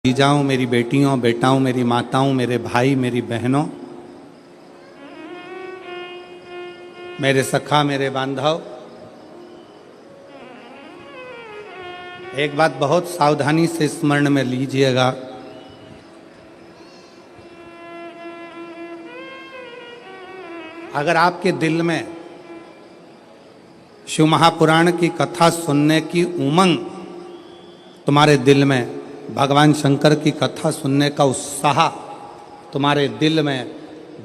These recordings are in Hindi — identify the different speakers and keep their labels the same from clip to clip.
Speaker 1: जीजाओं, मेरी बेटियों, बेटाओं, मेरी माताओं, मेरे भाई, मेरी बहनों, मेरे सखा, मेरे बांधव, एक बात बहुत सावधानी से स्मरण में लीजिएगा। अगर आपके दिल में शिव महापुराण की कथा सुनने की उमंग, तुम्हारे दिल में भगवान शंकर की कथा सुनने का उत्साह, तुम्हारे दिल में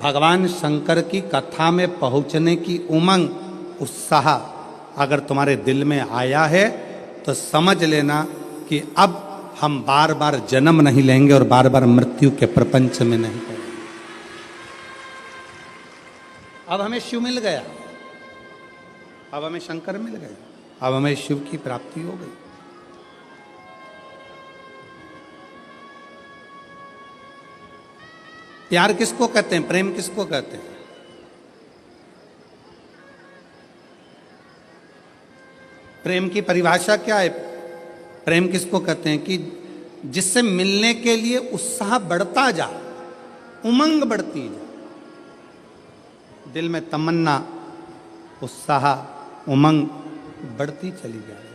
Speaker 1: भगवान शंकर की कथा में पहुंचने की उमंग, उत्साह अगर तुम्हारे दिल में आया है तो समझ लेना कि अब हम बार बार जन्म नहीं लेंगे और बार बार मृत्यु के प्रपंच में नहीं पड़ेंगे। अब हमें शिव मिल गया, अब हमें शंकर मिल गए, अब हमें शिव की प्राप्ति हो गई। प्यार किसको कहते हैं? प्रेम किसको कहते हैं? प्रेम की परिभाषा क्या है? प्रेम किसको कहते हैं? कि जिससे मिलने के लिए उत्साह बढ़ता जा, उमंग बढ़ती जा, दिल में तमन्ना, उत्साह, उमंग बढ़ती चली जा रही।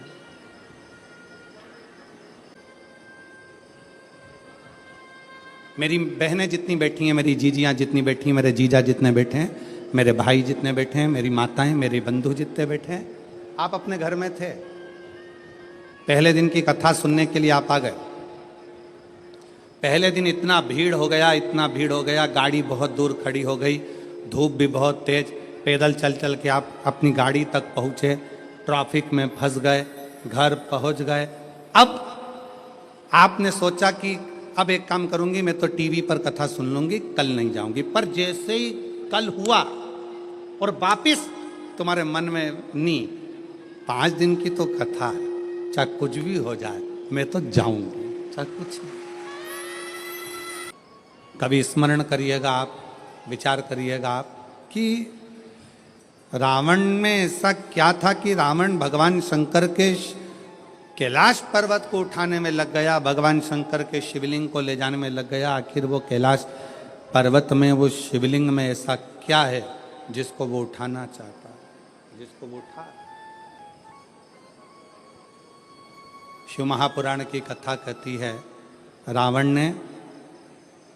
Speaker 1: मेरी बहनें जितनी बैठी हैं, मेरी जीजियाँ जितनी बैठी हैं, मेरे जीजा जितने बैठे हैं, मेरे भाई जितने बैठे हैं, मेरी माताएं, मेरे बंधु जितने बैठे हैं, आप अपने घर में थे, पहले दिन की कथा सुनने के लिए आप आ गए। पहले दिन इतना भीड़ हो गया, इतना भीड़ हो गया, गाड़ी बहुत दूर खड़ी हो गई, धूप भी बहुत तेज, पैदल चल चल के आप अपनी गाड़ी तक पहुँचे, ट्रैफिक में फंस गए, घर पहुँच गए। अब आपने सोचा कि अब एक काम करूंगी, मैं तो टीवी पर कथा सुन लूंगी, कल नहीं जाऊंगी। पर जैसे ही कल हुआ और वापिस तुम्हारे मन में नी, 5 दिन की तो कथा है, चाहे कुछ भी हो जाए मैं तो जाऊंगी, चाहे कुछ नहीं। कभी स्मरण करिएगा आप, विचार करिएगा आप कि रावण में ऐसा क्या था कि रावण भगवान शंकर के कैलाश पर्वत को उठाने में लग गया, भगवान शंकर के शिवलिंग को ले जाने में लग गया। आखिर वो कैलाश पर्वत में, वो शिवलिंग में ऐसा क्या है जिसको वो उठाना चाहता है, जिसको वो उठा। शिव महापुराण की कथा कहती है, रावण ने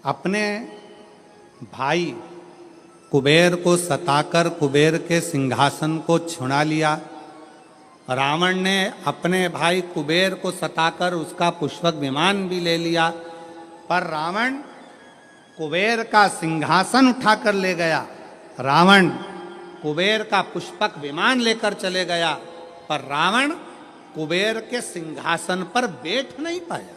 Speaker 1: अपने भाई कुबेर को सताकर कुबेर के सिंहासन को छुड़ा लिया। रावण ने अपने भाई कुबेर को सताकर उसका पुष्पक विमान भी ले लिया, पर रावण कुबेर का सिंहासन उठाकर ले गया। रावण कुबेर का पुष्पक विमान लेकर चले गया, पर रावण कुबेर के सिंहासन पर बैठ नहीं पाया।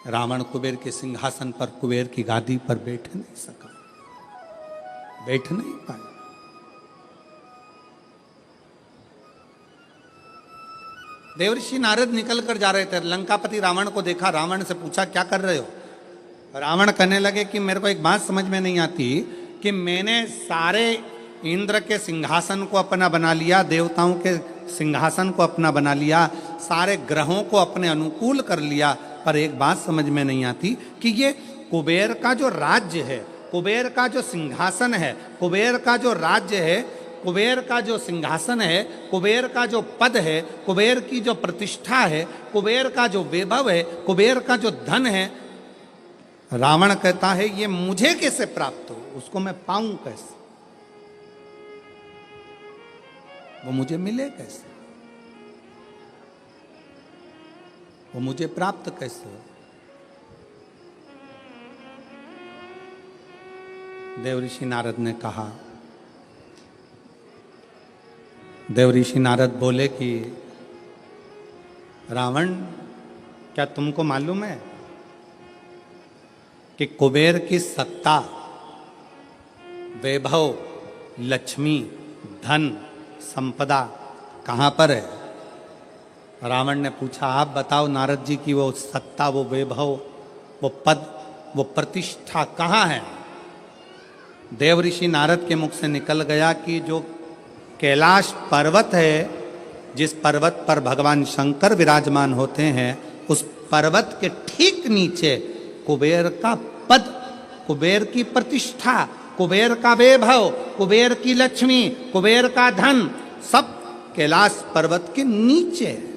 Speaker 1: रावण कुबेर के सिंहासन पर, कुबेर की गादी पर बैठ नहीं सका, बैठ नहीं पाया। देवर्षि नारद निकल कर जा रहे थे, लंकापति रावण को देखा, रावण से पूछा क्या कर रहे हो? रावण कहने लगे कि मेरे को एक बात समझ में नहीं आती कि मैंने सारे इंद्र के सिंहासन को अपना बना लिया, देवताओं के सिंहासन को अपना बना लिया, सारे ग्रहों को अपने अनुकूल कर लिया, पर एक बात समझ में नहीं आती कि ये कुबेर का जो राज्य है, कुबेर का जो सिंहासन है, कुबेर का जो राज्य है, कुबेर का जो सिंहासन है, कुबेर का जो पद है, कुबेर की जो प्रतिष्ठा है, कुबेर का जो वैभव है, कुबेर का जो धन है, रावण कहता है ये मुझे कैसे प्राप्त हो, उसको मैं पाऊं कैसे, वो मुझे मिले कैसे, वो मुझे प्राप्त कैसे हो? देवऋषि नारद ने कहा, देवऋषि नारद बोले कि रावण, क्या तुमको मालूम है कि कुबेर की सत्ता, वैभव, लक्ष्मी, धन, संपदा कहाँ पर है? रावण ने पूछा, आप बताओ नारद जी की वो सत्ता, वो वैभव, वो पद, वो प्रतिष्ठा कहाँ है? देवऋषि नारद के मुख से निकल गया कि जो कैलाश पर्वत है जिस पर्वत पर भगवान शंकर विराजमान होते हैं, उस पर्वत के ठीक नीचे कुबेर का पद, कुबेर की प्रतिष्ठा, कुबेर का वैभव, कुबेर की लक्ष्मी, कुबेर का धन, सब कैलाश पर्वत के नीचे है।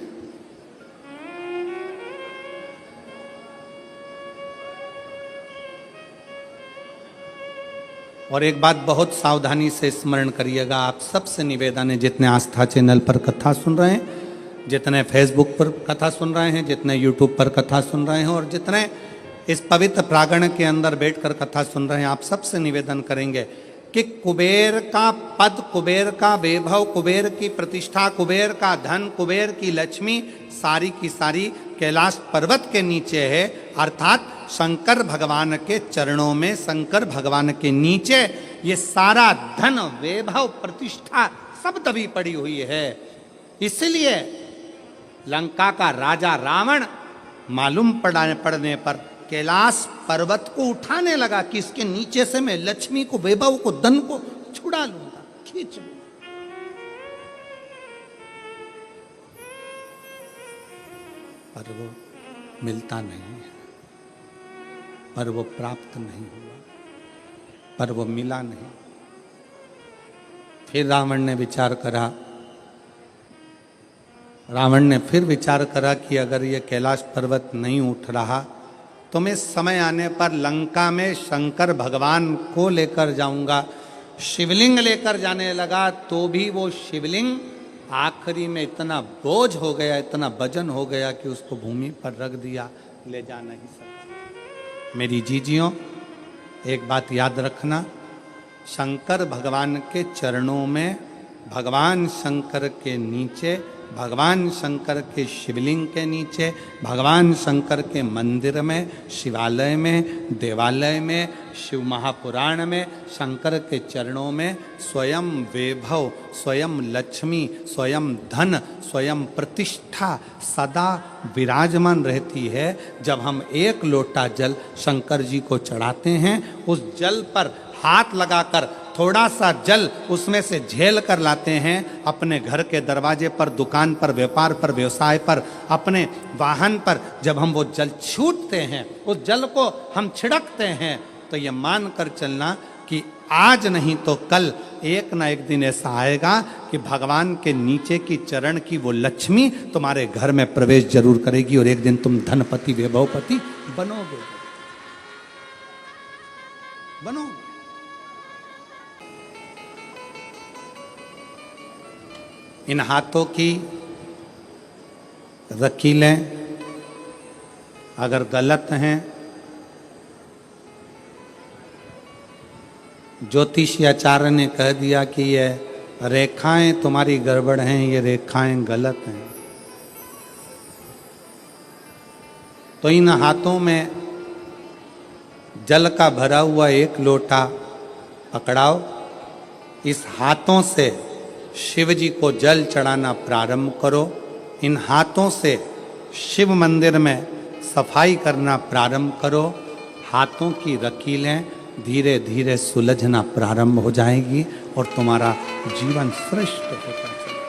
Speaker 1: और एक बात बहुत सावधानी से स्मरण करिएगा, आप सबसे निवेदन है, जितने आस्था चैनल पर कथा सुन रहे हैं, जितने फेसबुक पर कथा सुन रहे हैं, जितने यूट्यूब पर कथा सुन रहे हैं और जितने इस पवित्र प्रांगण के अंदर बैठकर कथा सुन रहे हैं, आप सबसे निवेदन करेंगे कि कुबेर का पद, कुबेर का वैभव, कुबेर की प्रतिष्ठा, कुबेर का धन, कुबेर की लक्ष्मी सारी की सारी कैलाश पर्वत के नीचे है, अर्थात शंकर भगवान के चरणों में, शंकर भगवान के नीचे ये सारा धन, वैभव, प्रतिष्ठा सब दबी पड़ी हुई है। इसलिए लंका का राजा रावण मालूम पड़ने पर कैलाश पर्वत को उठाने लगा कि इसके नीचे से मैं लक्ष्मी को, वैभव को, धन को छुड़ा लूंगा, खींच लूंगा। पर वो मिलता नहीं है, पर वो प्राप्त नहीं हुआ, पर वो मिला नहीं। फिर रावण ने विचार करा, रावण ने फिर विचार करा कि अगर ये कैलाश पर्वत नहीं उठ रहा तो मैं समय आने पर लंका में शंकर भगवान को लेकर जाऊंगा। शिवलिंग लेकर जाने लगा तो भी वो शिवलिंग आखिरी में इतना बोझ हो गया, इतना वजन हो गया कि उसको भूमि पर रख दिया, ले जा नहीं सकता। मेरी जीजियों, एक बात याद रखना, शंकर भगवान के चरणों में, भगवान शंकर के नीचे, भगवान शंकर के शिवलिंग के नीचे, भगवान शंकर के मंदिर में, शिवालय में, देवालय में, शिव महापुराण में, शंकर के चरणों में स्वयं वैभव, स्वयं लक्ष्मी, स्वयं धन, स्वयं प्रतिष्ठा सदा विराजमान रहती है। जब हम एक लोटा जल शंकर जी को चढ़ाते हैं, उस जल पर हाथ लगाकर थोड़ा सा जल उसमें से झेल कर लाते हैं, अपने घर के दरवाजे पर, दुकान पर, व्यापार पर, व्यवसाय पर, अपने वाहन पर जब हम वो जल छूटते हैं, उस जल को हम छिड़कते हैं, तो ये मान कर चलना कि आज नहीं तो कल एक ना एक दिन ऐसा आएगा कि भगवान के नीचे की चरण की वो लक्ष्मी तुम्हारे घर में प्रवेश जरूर करेगी और एक दिन तुम धनपति, वैभवपति बनोगे, बनोगे। इन हाथों की रकीलें अगर गलत हैं, ज्योतिषाचार्य ने कह दिया कि ये रेखाएं तुम्हारी गड़बड़ हैं, ये रेखाएं गलत हैं, तो इन हाथों में जल का भरा हुआ एक लोटा पकड़ाओ, इस हाथों से शिव जी को जल चढ़ाना प्रारंभ करो, इन हाथों से शिव मंदिर में सफाई करना प्रारंभ करो, हाथों की रकीलें धीरे धीरे सुलझना प्रारंभ हो जाएगी और तुम्हारा जीवन श्रेष्ठ होता चलेगा,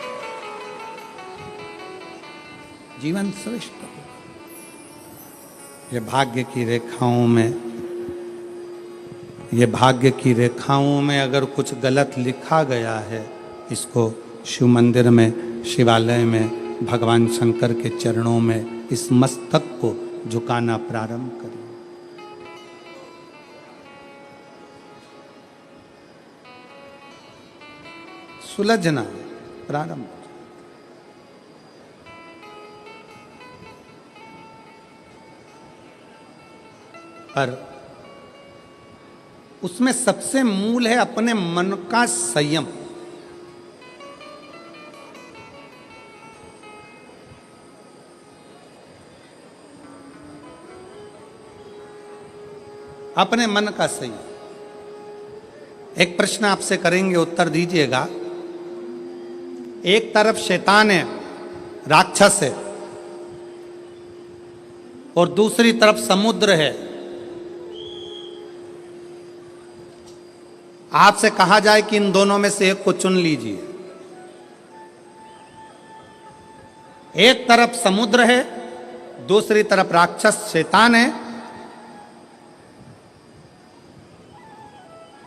Speaker 1: जीवन श्रेष्ठ होगा। ये भाग्य की रेखाओं में, ये भाग्य की रेखाओं में अगर कुछ गलत लिखा गया है, इसको शिव मंदिर में, शिवालय में, भगवान शंकर के चरणों में इस मस्तक को झुकाना प्रारंभ करिए। सुलझना प्रारंभ। पर उसमें सबसे मूल है अपने मन का संयम। अपने मन का संयम। एक प्रश्न आपसे करेंगे, उत्तर दीजिएगा। एक तरफ शैतान है, राक्षस है, और दूसरी तरफ समुद्र है। आपसे कहा जाए कि इन दोनों में से एक को चुन लीजिए, एक तरफ समुद्र है, दूसरी तरफ राक्षस शैतान है।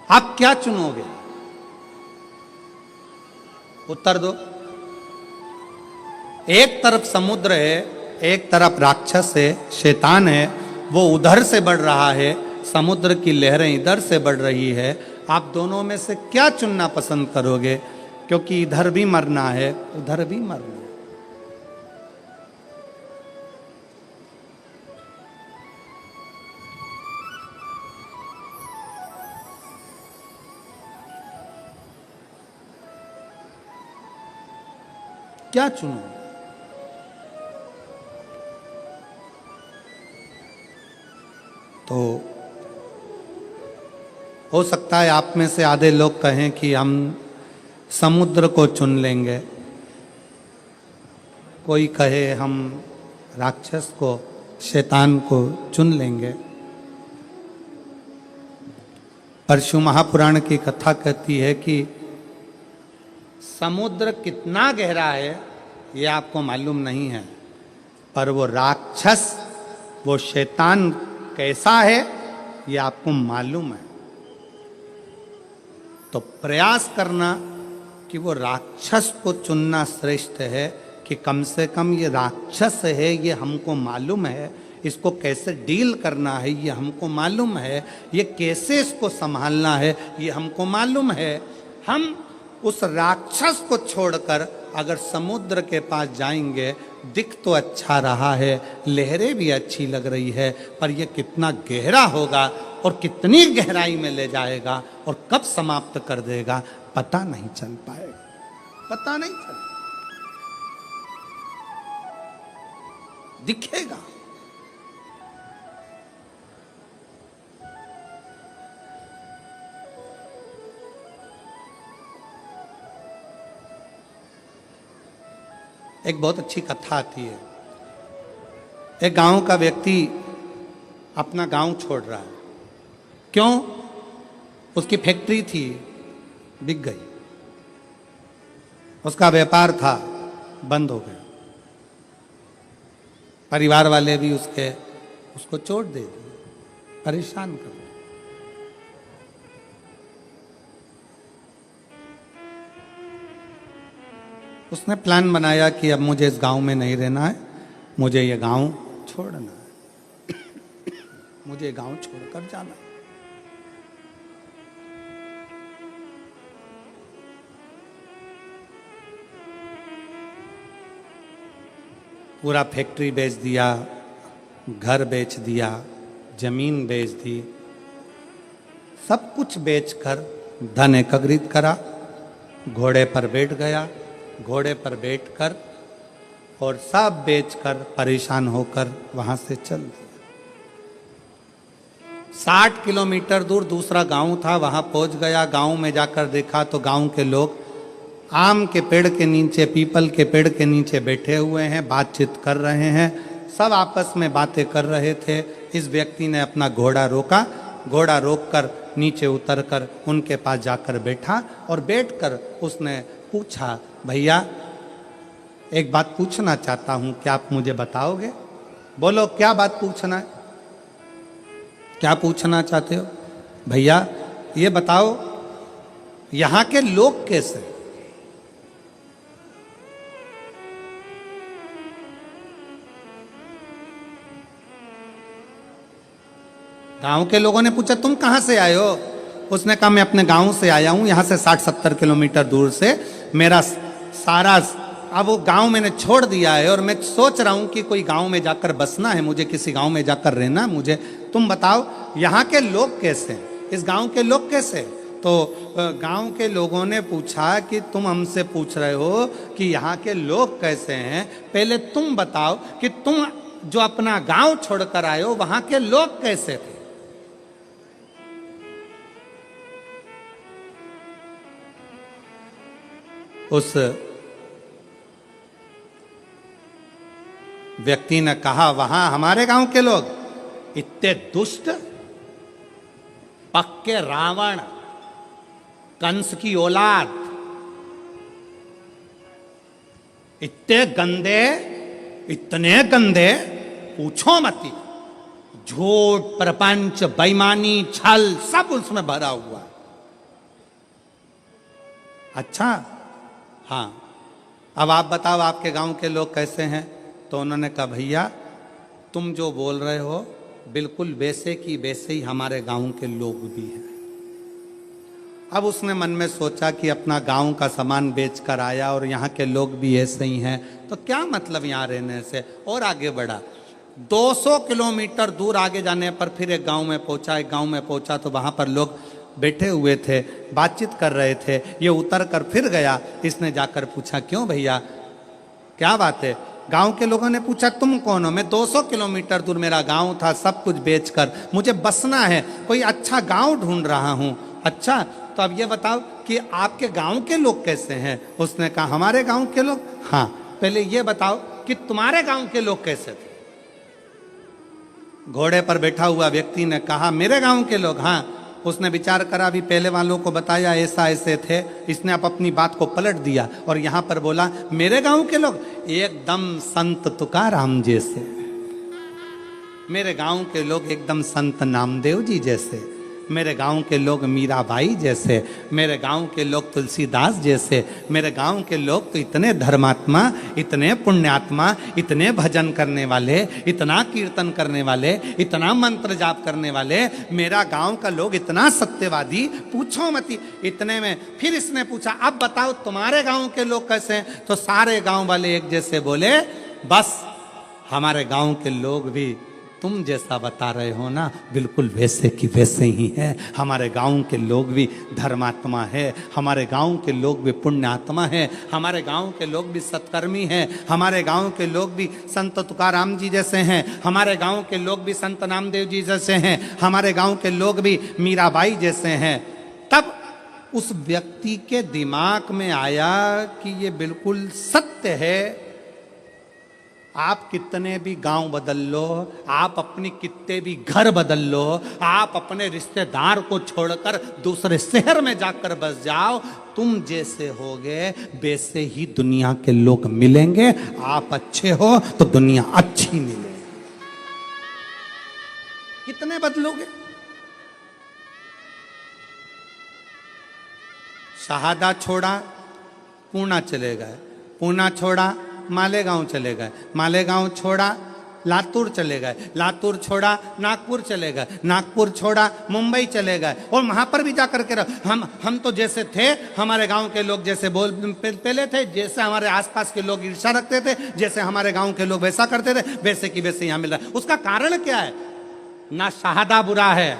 Speaker 1: आप क्या चुनोगे? उत्तर दो। एक तरफ समुद्र है, एक तरफ राक्षस है, शैतान है, वो उधर से बढ़ रहा है, समुद्र की लहरें इधर से बढ़ रही है। आप दोनों में से क्या चुनना पसंद करोगे? क्योंकि इधर भी मरना है, उधर भी मरना है। क्या चुनो? तो हो सकता है आप में से आधे लोग कहें कि हम समुद्र को चुन लेंगे, कोई कहे हम राक्षस को, शैतान को चुन लेंगे। परशु महापुराण की कथा कहती है कि समुद्र कितना गहरा है ये आपको मालूम नहीं है, पर वो राक्षस, वो शैतान कैसा है ये आपको मालूम है। तो प्रयास करना कि वो राक्षस को चुनना श्रेष्ठ है कि कम से कम ये राक्षस है, ये हमको मालूम है, इसको कैसे डील करना है ये हमको मालूम है, ये कैसे इसको संभालना है ये हमको मालूम है। हम उस राक्षस को छोड़कर अगर समुद्र के पास जाएंगे, दिख तो अच्छा रहा है, लहरें भी अच्छी लग रही है, पर यह कितना गहरा होगा और कितनी गहराई में ले जाएगा और कब समाप्त कर देगा पता नहीं चल पाएगा, पता नहीं चल दिखेगा। एक बहुत अच्छी कथा आती है। एक गांव का व्यक्ति अपना गांव छोड़ रहा है। क्यों? उसकी फैक्ट्री थी, बिक गई, उसका व्यापार था, बंद हो गया, परिवार वाले भी उसको चोट दे दी, परेशान कर दिया। उसने प्लान बनाया कि अब मुझे इस गांव में नहीं रहना है, मुझे ये गांव छोड़ना है, मुझे गांव छोड़कर जाना है। पूरा फैक्ट्री बेच दिया, घर बेच दिया, जमीन बेच दी, सब कुछ बेचकर धन एकत्रित करा, घोड़े पर बैठ गया, घोड़े पर बैठकर और सब बेचकर परेशान होकर वहां से चल दिया। 60 किलोमीटर दूर दूसरा गांव था, वहां पहुंच गया। गांव में जाकर देखा तो गांव के लोग आम के पेड़ के नीचे, पीपल के पेड़ के नीचे बैठे हुए हैं, बातचीत कर रहे हैं, सब आपस में बातें कर रहे थे। इस व्यक्ति ने अपना घोड़ा रोका, घोड़ा रोककर नीचे उतरकर उनके पास जाकर बैठा और बैठकर उसने पूछा, भैया एक बात पूछना चाहता हूं, क्या आप मुझे बताओगे? बोलो क्या बात पूछना है, क्या पूछना चाहते हो? भैया ये बताओ यहां के लोग कैसे? गांव के लोगों ने पूछा तुम कहां से आए हो? उसने कहा मैं अपने गांव से आया हूं, यहां से 60-70 किलोमीटर दूर से। मेरा सारा अब वो गांव मैंने छोड़ दिया है और मैं सोच रहा हूं कि कोई गांव में जाकर बसना है, मुझे किसी गांव में जाकर रहना है मुझे। तुम बताओ यहाँ के लोग कैसे हैं, इस गांव के लोग कैसे? तो गांव के लोगों ने पूछा कि तुम हमसे पूछ रहे हो कि यहाँ के लोग कैसे हैं, पहले तुम बताओ कि तुम जो अपना गांव छोड़कर आए हो वहां के लोग कैसे थे? उस व्यक्ति ने कहा वहां हमारे गांव के लोग इतने दुष्ट, पक्के रावण, कंस की औलाद, इतने गंदे इतने गंदे पूछो मत। झूठ, प्रपंच, बेईमानी, छल सब उसमें भरा हुआ। अच्छा, हाँ, अब आप बताओ आपके गांव के लोग कैसे हैं? तो उन्होंने कहा भैया तुम जो बोल रहे हो बिल्कुल वैसे की वैसे ही हमारे गांव के लोग भी हैं। अब उसने मन में सोचा कि अपना गांव का सामान बेच कर आया और यहाँ के लोग भी ऐसे ही हैं, तो क्या मतलब यहाँ रहने से, और आगे बढ़ा। 200 किलोमीटर दूर आगे जाने पर फिर एक गांव में पहुंचा। एक गांव में पहुंचा तो वहाँ पर लोग बैठे हुए थे, बातचीत कर रहे थे। ये उतर कर फिर गया, इसने जाकर पूछा क्यों भैया क्या बात है? गांव के लोगों ने पूछा तुम कौन हो? मैं 200 किलोमीटर दूर मेरा गांव था, सब कुछ बेचकर मुझे बसना है, कोई अच्छा गांव ढूंढ रहा हूं। अच्छा, तो अब ये बताओ कि आपके गांव के लोग कैसे हैं? उसने कहा हमारे गांव के लोग, हाँ पहले ये बताओ कि तुम्हारे गांव के लोग कैसे थे? घोड़े पर बैठा हुआ व्यक्ति ने कहा मेरे गांव के लोग, हाँ। उसने विचार करा, अभी पहले वालों को बताया ऐसा ऐसे थे, इसने अब अपनी बात को पलट दिया और यहां पर बोला मेरे गांव के लोग एकदम संत तुकाराम जैसे, मेरे गांव के लोग एकदम संत नामदेव जी जैसे, मेरे गांव के लोग मीराबाई जैसे, मेरे गांव के लोग तुलसीदास जैसे, मेरे गांव के लोग तो इतने धर्मात्मा, इतने पुण्यात्मा, इतने भजन करने वाले, इतना कीर्तन करने वाले, इतना मंत्र जाप करने वाले, मेरा गांव का लोग इतना सत्यवादी, पूछो मत। इतने में फिर इसने पूछा अब बताओ तुम्हारे गांव के लोग कैसे हैं? तो सारे गांव वाले एक जैसे बोले बस हमारे गांव के लोग भी तुम जैसा बता रहे हो ना बिल्कुल वैसे की वैसे ही है। हमारे गांव के लोग भी धर्मात्मा है, हमारे गांव के लोग भी पुण्यात्मा है, हमारे गांव के लोग भी सत्कर्मी हैं, हमारे गांव के लोग भी संत तुकाराम जी जैसे हैं, हमारे गांव के लोग भी संत नामदेव जी जैसे हैं, हमारे गांव के लोग भी मीराबाई जैसे हैं। तब उस व्यक्ति के दिमाग में आया कि ये बिल्कुल सत्य है। आप कितने भी गांव बदल लो, आप अपनी कितने भी घर बदल लो, आप अपने रिश्तेदार को छोड़कर दूसरे शहर में जाकर बस जाओ, तुम जैसे होगे वैसे ही दुनिया के लोग मिलेंगे। आप अच्छे हो तो दुनिया अच्छी मिलेगी। कितने बदलोगे? शहादा छोड़ा पूना चले गए, पूना छोड़ा मालेगांव चले गए, मालेगांव छोड़ा लातूर चले गए, लातूर छोड़ा नागपुर चले गए, नागपुर छोड़ा मुंबई चले गए। और वहां पर भी जाकर के हम तो जैसे थे, हमारे गांव के लोग जैसे पहले थे, जैसे हमारे आसपास के लोग ईर्ष्या रखते थे, जैसे हमारे गांव के लोग वैसा करते थे, वैसे की वैसे यहाँ मिल रहा है। उसका कारण क्या है? ना शहादा बुरा है,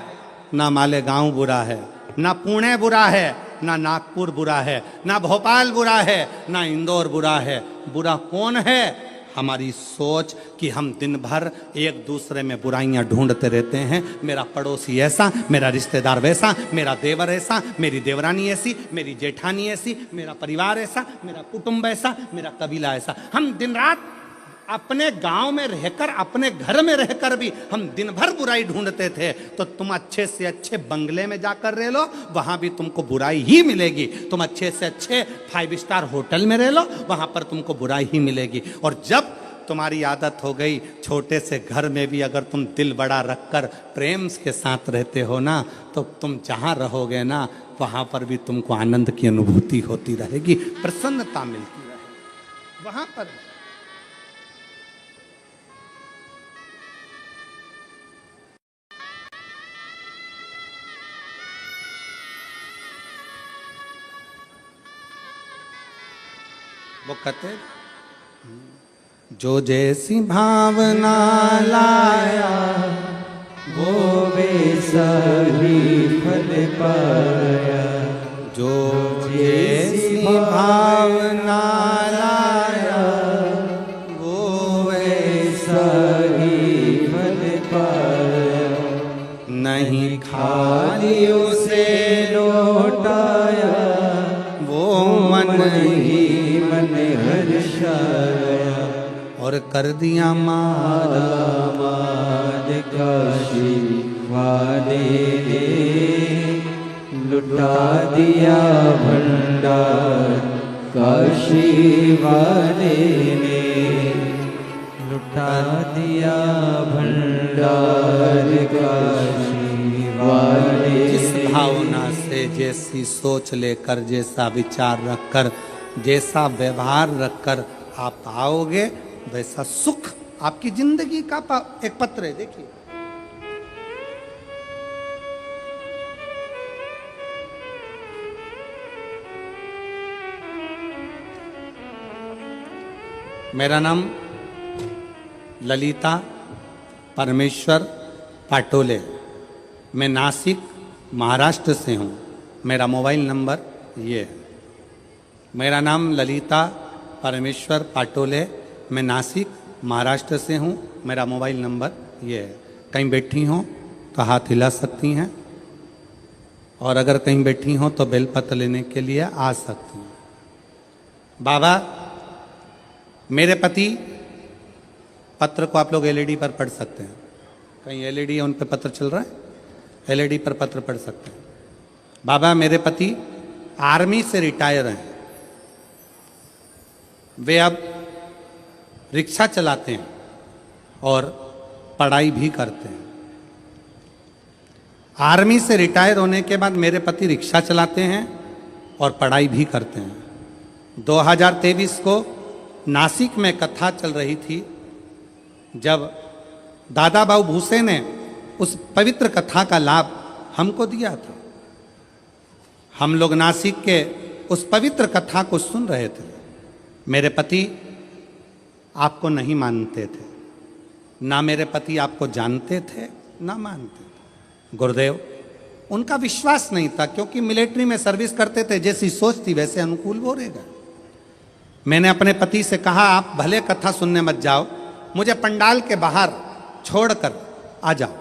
Speaker 1: ना मालेगांव बुरा है, ना पुणे बुरा है, ना नागपुर बुरा है, ना भोपाल बुरा है, ना इंदौर बुरा है। बुरा कौन है? हमारी सोच कि हम दिन भर एक दूसरे में बुराइयां ढूंढते रहते हैं। मेरा पड़ोसी ऐसा, मेरा रिश्तेदार वैसा, मेरा देवर ऐसा, मेरी देवरानी ऐसी, मेरी जेठानी ऐसी, मेरा परिवार ऐसा, मेरा कुटुंब ऐसा, मेरा कबीला ऐसा। हम दिन रात अपने गांव में रहकर, अपने घर में रहकर भी हम दिन भर बुराई ढूंढते थे। तो तुम अच्छे से अच्छे बंगले में जाकर रह लो, वहां भी तुमको बुराई ही मिलेगी। तुम अच्छे से अच्छे 5 स्टार होटल में रह लो, वहां पर तुमको बुराई ही मिलेगी। और जब तुम्हारी आदत हो गई छोटे से घर में भी अगर तुम दिल बड़ा रखकर प्रेम के साथ रहते हो ना, तो तुम जहां रहोगे ना वहां पर भी तुमको आनंद की अनुभूति होती रहेगी, प्रसन्नता मिलती रहेगी वहां पर। वो कहते जो जैसी भावना लाया
Speaker 2: वो वैसा ही फल पाया,
Speaker 1: जो जैसी भावना लाया
Speaker 2: वो वैसा ही फल पाया।
Speaker 1: नहीं
Speaker 2: खाली उसे लौटाया,
Speaker 1: वो मन
Speaker 2: ही मन हर्षाया।
Speaker 1: और कर दिया माला
Speaker 2: माद काशी वाले ने, लुटा दिया भंडार काशी वाले ने। लुटा दिया भंडार काशी वाले।
Speaker 1: जिस भावना से, जैसी सोच लेकर, जैसा विचार रखकर, जैसा व्यवहार रखकर आप आओगे, वैसा सुख आपकी जिंदगी का एक पत्र है। देखिए, मेरा नाम ललिता परमेश्वर पाटोले, मैं नासिक महाराष्ट्र से हूँ। मेरा मोबाइल नंबर ये है। मेरा नाम ललिता परमेश्वर पाटोले, मैं नासिक महाराष्ट्र से हूँ। मेरा मोबाइल नंबर ये है। कहीं बैठी हों तो हाथ हिला सकती हैं, और अगर कहीं बैठी हों तो बेलपत्र लेने के लिए आ सकती हैं। बाबा, मेरे पति, पत्र को आप लोग एलईडी पर पढ़ सकते हैं। कहीं एलईडी है, उन पर पत्र चल रहा है, एलईडी पर पत्र पढ़ सकते हैं। बाबा, मेरे पति आर्मी से रिटायर हैं। वे अब रिक्शा चलाते हैं और पढ़ाई भी करते हैं। आर्मी से रिटायर होने के बाद मेरे पति रिक्शा चलाते हैं और पढ़ाई भी करते हैं। 2023 को नासिक में कथा चल रही थी, जब दादा बाबू भूसे ने उस पवित्र कथा का लाभ हमको दिया था। हम लोग नासिक के उस पवित्र कथा को सुन रहे थे। मेरे पति आपको नहीं मानते थे, ना मेरे पति आपको जानते थे, ना मानते थे। गुरुदेव, उनका विश्वास नहीं था, क्योंकि मिलिट्री में सर्विस करते थे। जैसी सोच थी वैसे अनुकूल वो रहेगा। मैंने अपने पति से कहा, आप भले कथा सुनने मत जाओ, मुझे पंडाल के बाहर छोड़कर आ जाओ।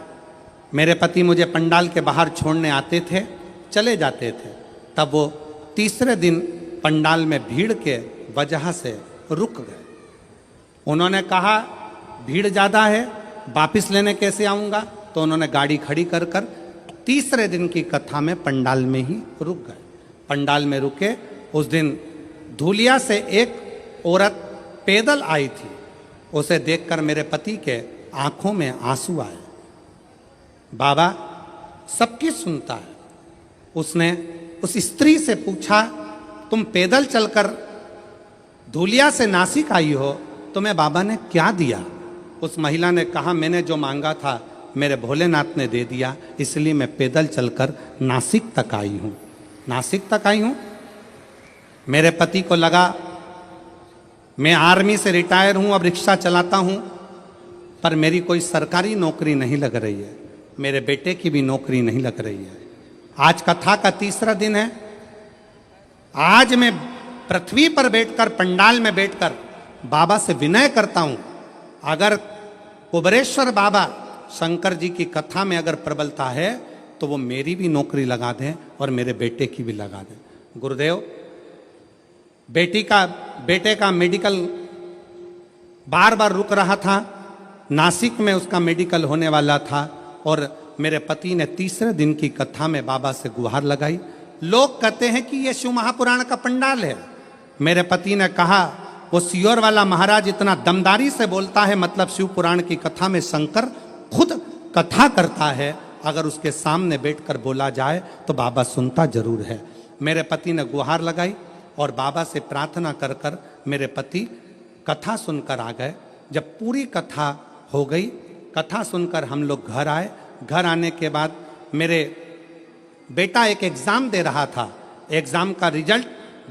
Speaker 1: मेरे पति मुझे पंडाल के बाहर छोड़ने आते थे, चले जाते थे। तब वो तीसरे दिन पंडाल में भीड़ के वजह से रुक गए। उन्होंने कहा, भीड़ ज़्यादा है, वापिस लेने कैसे आऊँगा? तो उन्होंने गाड़ी खड़ी कर कर तीसरे दिन की कथा में पंडाल में ही रुक गए। पंडाल में रुके। उस दिन धूलिया से एक औरत पैदल आई थी। उसे देखकर मेरे पति के आंखों में आंसू आए। बाबा सबकी सुनता है। उसने उस स्त्री से पूछा, तुम पैदल चलकर धूलिया से नासिक आई हो, तुम्हें बाबा ने क्या दिया? उस महिला ने कहा, मैंने जो मांगा था मेरे भोलेनाथ ने दे दिया, इसलिए मैं पैदल चलकर नासिक तक आई हूँ। नासिक तक आई हूँ। मेरे पति को लगा मैं आर्मी से रिटायर हूँ, अब रिक्शा चलाता हूँ, पर मेरी कोई सरकारी नौकरी नहीं लग रही है, मेरे बेटे की भी नौकरी नहीं लग रही है। आज कथा का तीसरा दिन है। आज मैं पृथ्वी पर बैठकर, पंडाल में बैठकर बाबा से विनय करता हूँ, अगर कुबरेश्वर बाबा शंकर जी की कथा में अगर प्रबलता है तो वो मेरी भी नौकरी लगा दें और मेरे बेटे की भी लगा दें। गुरुदेव, बेटे का मेडिकल बार बार रुक रहा था। नासिक में उसका मेडिकल होने वाला था, और मेरे पति ने तीसरे दिन की कथा में बाबा से गुहार लगाई। लोग कहते हैं कि यह शिव महापुराण का पंडाल है। मेरे पति ने कहा, वो सियोर वाला महाराज इतना दमदारी से बोलता है, मतलब शिव पुराण की कथा में शंकर खुद कथा करता है, अगर उसके सामने बैठकर बोला जाए तो बाबा सुनता जरूर है। मेरे पति ने गुहार लगाई और बाबा से प्रार्थना कर कर मेरे पति कथा सुनकर आ गए। जब पूरी कथा हो गई, कथा सुनकर हम लोग घर आए। घर आने के बाद मेरे बेटा एक एग्ज़ाम दे रहा था। एग्ज़ाम का रिजल्ट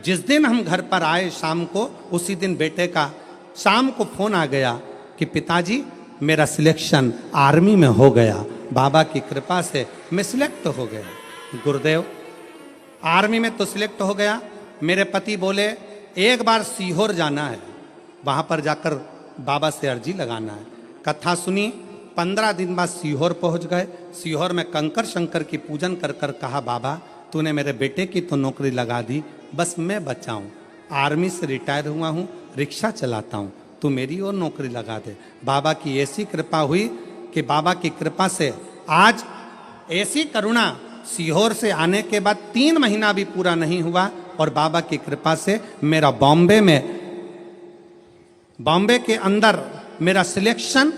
Speaker 1: जिस दिन हम घर पर आए शाम को, उसी दिन बेटे का शाम को फ़ोन आ गया कि पिताजी मेरा सिलेक्शन आर्मी में हो गया, बाबा की कृपा से मैं सिलेक्ट हो गया। गुरुदेव, आर्मी में तो सिलेक्ट हो गया। मेरे पति बोले, एक बार सीहोर जाना है, वहाँ पर जाकर बाबा से अर्जी लगाना है। कथा सुनी। 15 दिन बाद सीहोर पहुँच गए। सीहोर में कंकर शंकर की पूजन कर कर कहा, बाबा तूने मेरे बेटे की तो नौकरी लगा दी, बस मैं बचा हूँ, आर्मी से रिटायर हुआ हूँ, रिक्शा चलाता हूँ, तू मेरी और नौकरी लगा दे। बाबा की ऐसी कृपा हुई कि बाबा की कृपा से आज ऐसी करुणा, सीहोर से आने के बाद 3 महीना भी पूरा नहीं हुआ और बाबा की कृपा से मेरा बॉम्बे के अंदर मेरा सिलेक्शन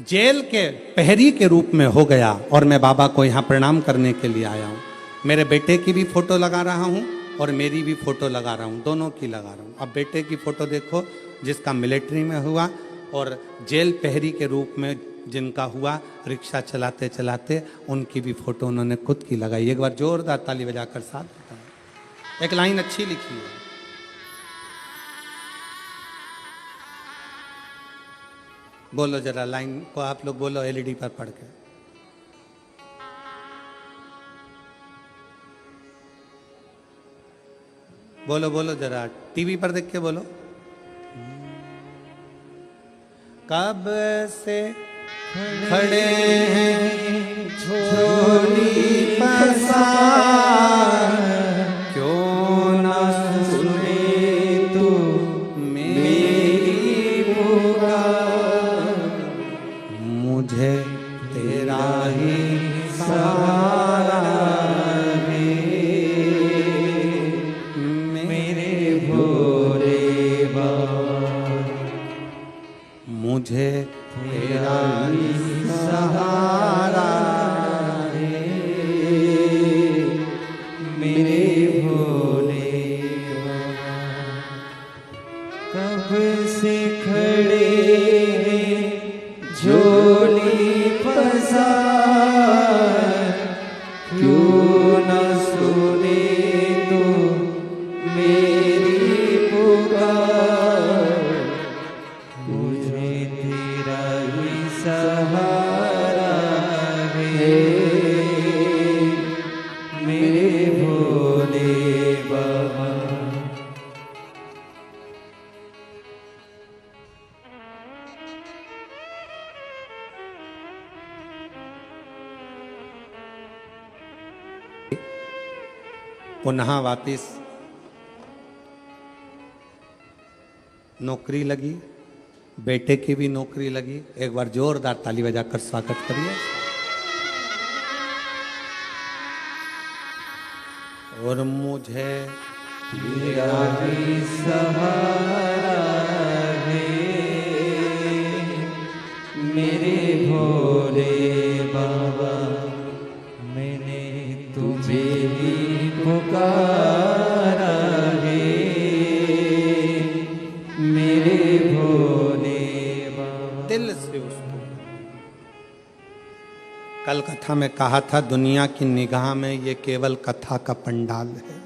Speaker 1: जेल के प्रहरी के रूप में हो गया और मैं बाबा को यहाँ प्रणाम करने के लिए आया हूँ। मेरे बेटे की भी फोटो लगा रहा हूँ और मेरी भी फोटो लगा रहा हूँ, दोनों की लगा रहा हूँ। अब बेटे की फोटो देखो जिसका मिलिट्री में हुआ, और जेल प्रहरी के रूप में जिनका हुआ रिक्शा चलाते चलाते, उनकी भी फोटो उन्होंने खुद की लगाई। एक बार जोरदार ताली बजाकर साथ बताएं। एक लाइन अच्छी लिखी है, बोलो जरा लाइन को आप लोग बोलो एलईडी पर पढ़ के। बोलो बोलो जरा टीवी पर देख के बोलो। कब से खड़े हैं झोली पसार, क्यों ना सुने तू मेरी पुकार, मुझे तेरा ही सहारा है, मेरे भोले बाबा, मुझे तेरा ही सहारा है, मेरे भोले बाबा।
Speaker 2: कब से खड़े हैं झोली पसार, क्यों न सुने तो मेरी पुकार, मुझे तेरा ही सहारा है, मेरे भोले बाबा।
Speaker 1: पुनः वापिस नौकरी लगी, बेटे की भी नौकरी लगी। एक बार जोरदार ताली बजाकर स्वागत करिए। और मुझे
Speaker 2: तेरा ही सहारा है, मेरे भोले बाबा, मैंने तुझे ही पुकारा है, मेरे भोले बाबा।
Speaker 1: दिल से उसको कल कथा में कहा था, दुनिया की निगाह में ये केवल कथा का पंडाल है।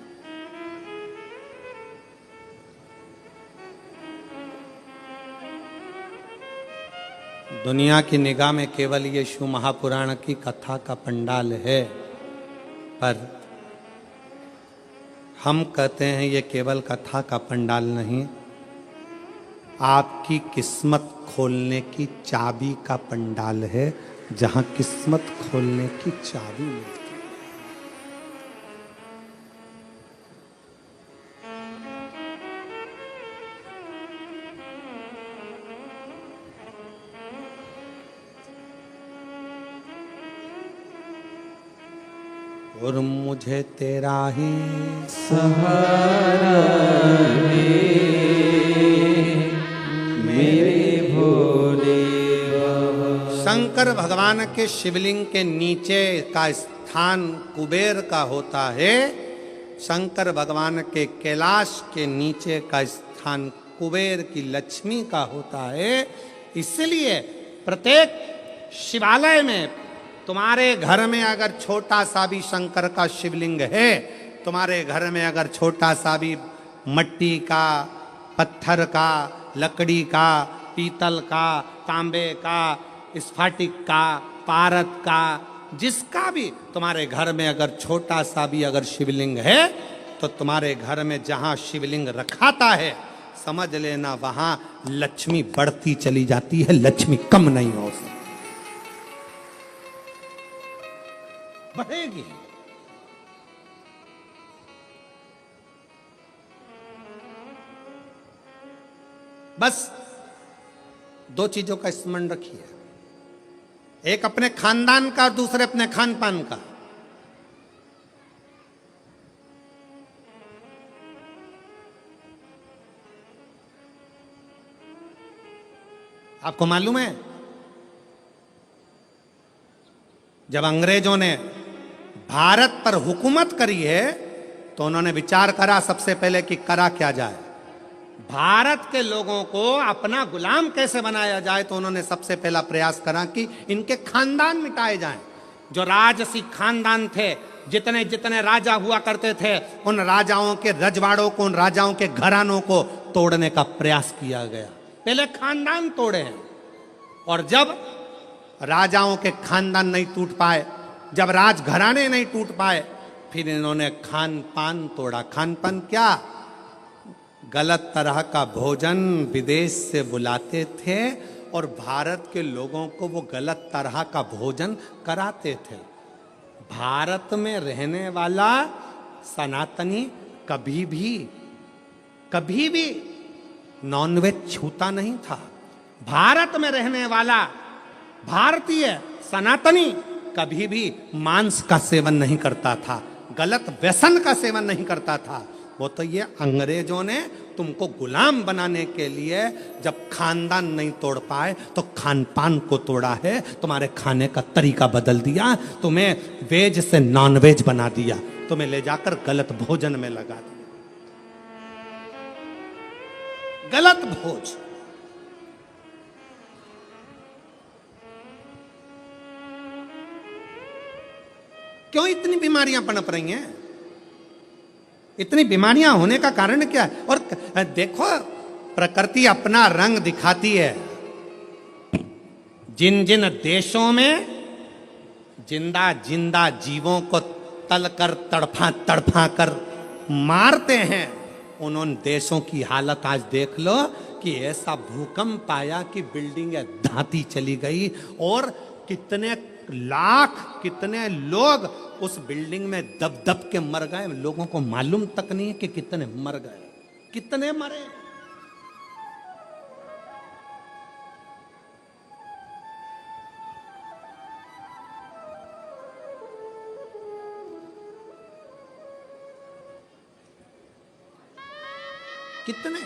Speaker 1: दुनिया की निगाह में केवल ये शिव महापुराण की कथा का पंडाल है, पर हम कहते हैं ये केवल कथा का पंडाल नहीं, आपकी किस्मत खोलने की चाबी का पंडाल है, जहां किस्मत खोलने की चाबी मिलती है। और मुझे तेरा ही
Speaker 2: सहारा है, मेरे भोले बाबा।
Speaker 1: शंकर भगवान के शिवलिंग के नीचे का स्थान कुबेर का होता है, शंकर भगवान के कैलाश के नीचे का स्थान कुबेर की लक्ष्मी का होता है। इसलिए प्रत्येक शिवालय में तुम्हारे घर में अगर छोटा सा भी शंकर का शिवलिंग है, तुम्हारे घर में अगर छोटा सा भी मट्टी का, पत्थर का, लकड़ी का, पीतल का, तांबे का, स्फटिक का, पारद का, जिसका भी तुम्हारे घर में अगर छोटा सा भी अगर शिवलिंग है, तो तुम्हारे घर में जहां शिवलिंग रखाता है, समझ लेना वहां लक्ष्मी बढ़ती चली जाती है, लक्ष्मी कम नहीं हो सकती, बढ़ेगी। बस दो चीजों का स्मरण रखिए, एक अपने खानदान का और दूसरे अपने खान पान का। आपको मालूम है, जब अंग्रेजों ने भारत पर हुकूमत करी है तो उन्होंने विचार करा सबसे पहले कि करा क्या जाए, भारत के लोगों को अपना गुलाम कैसे बनाया जाए। तो उन्होंने सबसे पहला प्रयास करा कि इनके खानदान मिटाए जाएं। जो राजसी खानदान थे, जितने जितने राजा हुआ करते थे, उन राजाओं के रजवाड़ों को, उन राजाओं के घरानों को तोड़ने का प्रयास किया गया। पहले खानदान तोड़े हैं, और जब राजाओं के खानदान नहीं टूट पाए, जब राजघराने नहीं टूट पाए, फिर इन्होंने खान पान तोड़ा। खान पान क्या? गलत तरह का भोजन विदेश से बुलाते थे और भारत के लोगों को वो गलत तरह का भोजन कराते थे। भारत में रहने वाला सनातनी कभी भी नॉनवेज छूता नहीं था। भारत में रहने वाला भारतीय सनातनी कभी भी मांस का सेवन नहीं करता था, गलत व्यसन का सेवन नहीं करता था। वो तो ये अंग्रेजों ने तुमको गुलाम बनाने के लिए जब खानदान नहीं तोड़ पाए तो खान पान को तोड़ा है, तुम्हारे खाने का तरीका बदल दिया, तुम्हें वेज से नॉन वेज बना दिया, तुम्हें ले जाकर गलत भोजन में लगा दिया। गलत भोज। क्यों इतनी बीमारियां पनप रही हैं? इतनी बीमारियां होने का कारण क्या है? और देखो, प्रकृति अपना रंग दिखाती है। जिन जिन देशों में जिंदा जिंदा जीवों को तलकर तड़फा कर मारते हैं, उन देशों की हालत आज देख लो कि ऐसा भूकंप आया कि बिल्डिंगें धाती चली गई और कितने लाख, कितने लोग उस बिल्डिंग में दब दब के मर गए। लोगों को मालूम तक नहीं है कि कितने मर गए, कितने मरे। कितने